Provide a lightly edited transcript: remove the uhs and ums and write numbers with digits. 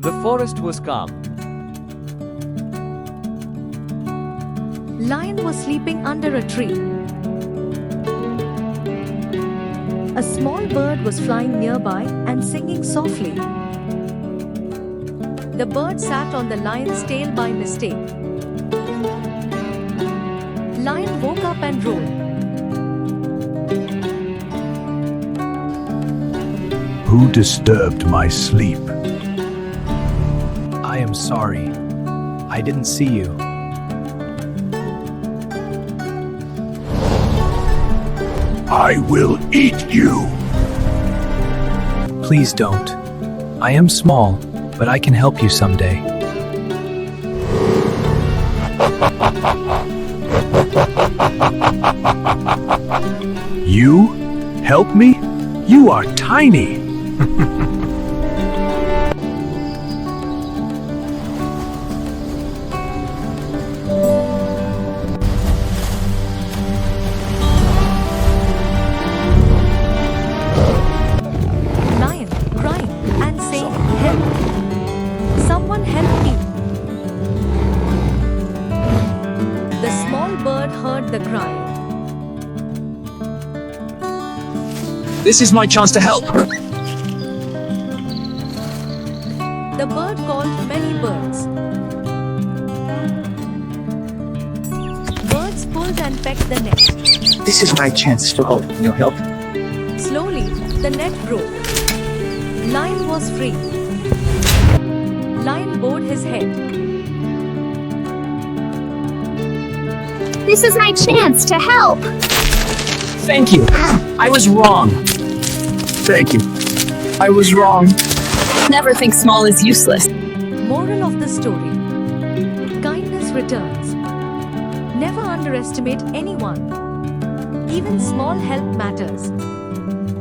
The forest was calm. Lion was sleeping under a tree. A small bird was flying nearby and singing softly. The bird sat on the lion's tail by mistake. Lion woke up and roared. Who disturbed my sleep? I am sorry. I didn't see you. I will eat you. Please don't. I am small, but I can help you someday. You? Help me? You are tiny. Lion crying and saying, "Help! Someone help me!" The small bird heard the cry. This is my chance to help. The bird called many birds. Birds pulled and pecked the net. This is my chance to help. Your help? Slowly, the net broke. Lion was free. Lion bowed his head. This is my chance to help. Thank you. I was wrong. Thank you. I was wrong. Never think small is useless. Moral of the story: kindness returns. Never underestimate anyone. Even small help matters.